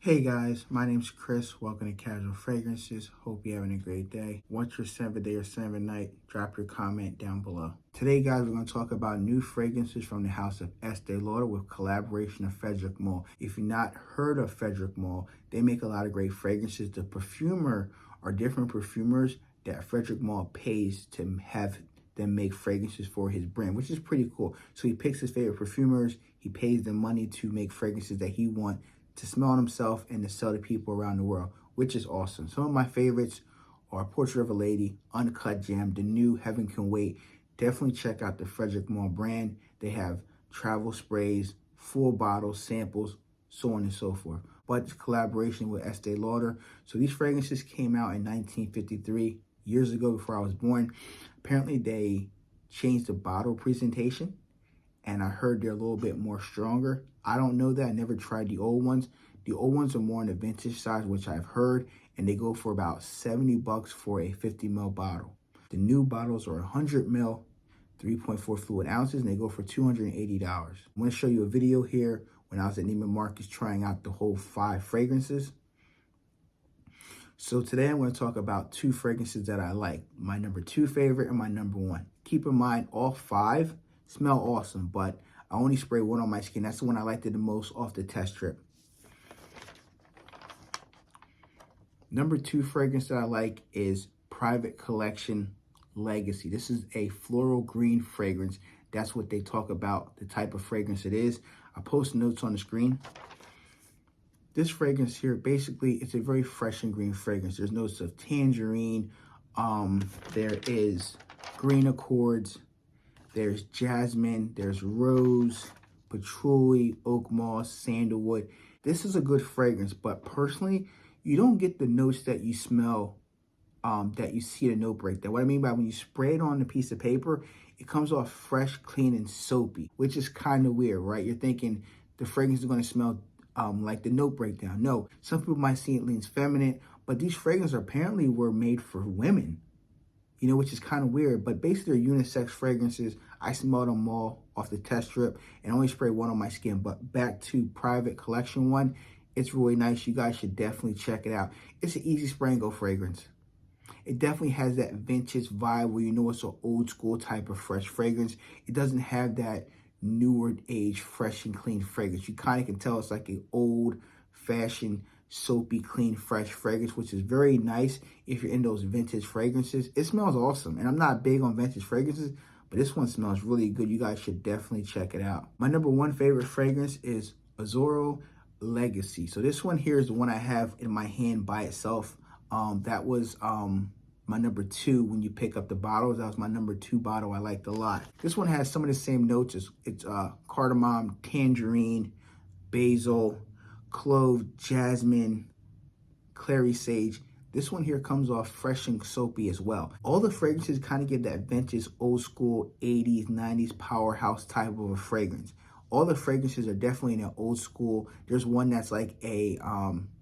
Hey guys, my name's Chris. Welcome to Casual Fragrances. Hope you're having a great day. What's your 7th day or 7th night? Drop your comment down below. Today, guys, we're going to talk about new fragrances from the house of Estee Lauder with collaboration of Frederic Malle. If you've not heard of Frederic Malle, they make a lot of great fragrances. The perfumer are different perfumers that Frederic Malle pays to have them make fragrances for his brand, which is pretty cool. So he picks his favorite perfumers. He pays them money to make fragrances that he wants to smell on himself and to sell to people around the world, which is awesome. Some of my favorites are Portrait of a Lady, Uncut Gem, the new Heaven Can Wait. Definitely check out the Frederic Malle brand. They have travel sprays, full bottles, samples, so on and so forth. But it's collaboration with Estee Lauder. So these fragrances came out in 1953, years ago before I was born. Apparently they changed the bottle presentation, and I heard they're a little bit more stronger. I don't know that. I never tried the old ones. The old ones are more in the vintage size, which I've heard, and they go for about 70 bucks for a 50 ml bottle. The new bottles are 100 ml, 3.4 fluid ounces, and they go for $280. I'm going to show you a video here when I was at Neiman Marcus trying out the whole 5 fragrances. So today I'm going to talk about 2 fragrances that I like. My number 2 favorite and my number 1. Keep in mind, all 5 smell awesome, but I only spray one on my skin. That's the one I liked the most off the test strip. Number 2 fragrance that I like is Private Collection Legacy. This is a floral green fragrance. That's what they talk about, the type of fragrance it is. I post notes on the screen. This fragrance here, basically, it's a very fresh and green fragrance. There's notes of tangerine. There is green accords. There's jasmine, there's rose, patchouli, oak moss, sandalwood. This is a good fragrance, but personally, you don't get the notes that you smell, that you see the note breakdown. What I mean by when you spray it on a piece of paper, it comes off fresh, clean, and soapy, which is kind of weird, right? You're thinking the fragrance is going to smell like the note breakdown. No, some people might see it leans feminine, but these fragrances apparently were made for women. Which is kind of weird, but basically they're unisex fragrances. I smelled them all off the test strip and only spray one on my skin. But back to Private Collection one, it's really nice. You guys should definitely check it out. It's an easy spray and go fragrance. It definitely has that vintage vibe where it's an old school type of fresh fragrance. It doesn't have that newer age fresh and clean fragrance. You kind of can tell it's like an old fashioned soapy, clean, fresh fragrance, which is very nice if you're in those vintage fragrances. It smells awesome, and I'm not big on vintage fragrances, but this one smells really good. You guys should definitely check it out. My number 1 favorite fragrance is Azzurro Legacy. So this one here is the one I have in my hand by itself. That was my number 2 when you pick up the bottles. That was my number 2 bottle I liked a lot. This one has some of the same notes. It's cardamom, tangerine, basil, clove, jasmine, clary sage. This one here comes off fresh and soapy as well. All the fragrances kind of give that vintage, old school, 80s, 90s powerhouse type of a fragrance. All the fragrances are definitely in an old school. There's one that's like a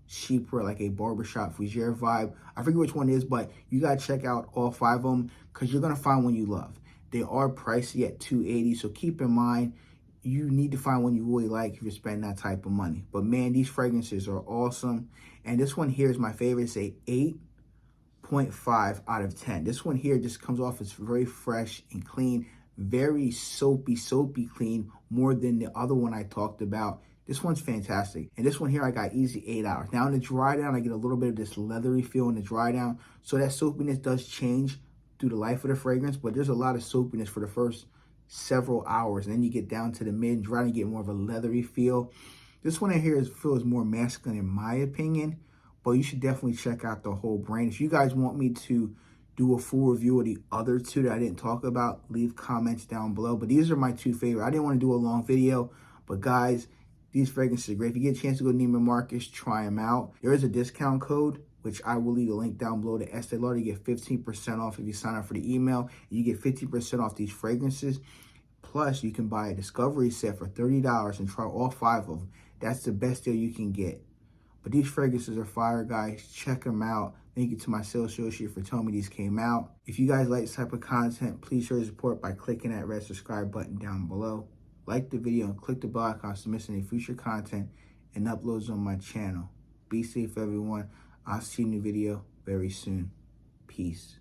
cheaper, like a barbershop fougere vibe. I forget which one it is, but you gotta check out all 5 of them because you're gonna find one you love. They are pricey at $280, so keep in mind, you need to find one you really like if you're spending that type of money. But man, these fragrances are awesome. And this one here is my favorite. It's a 8.5 out of 10. This one here just comes off as very fresh and clean, very soapy clean, more than the other one I talked about. This one's fantastic. And this one here, I got easy 8 hours. Now in the dry down, I get a little bit of this leathery feel in the dry down. So that soapiness does change through the life of the fragrance, but there's a lot of soapiness for the first several hours, and then you get down to the mid dry and get more of a leathery feel. This one here feels more masculine in my opinion, but you should definitely check out the whole brand. If you guys want me to do a full review of the other 2 that I didn't talk about, leave comments down below. But these are my 2 favorite. I didn't want to do a long video, but guys, these fragrances are great. If you get a chance to go to Neiman Marcus, try them out. There is a discount code, which I will leave a link down below to Estee Lauder. You get 15% off if you sign up for the email. You get 50% off these fragrances. Plus, you can buy a discovery set for $30 and try all 5 of them. That's the best deal you can get. But these fragrances are fire, guys. Check them out. Thank you to my sales associate for telling me these came out. If you guys like this type of content, please show your support by clicking that red subscribe button down below. Like the video and click the bell icon to miss any future content and uploads on my channel. Be safe, everyone. I'll see you in the video very soon. Peace.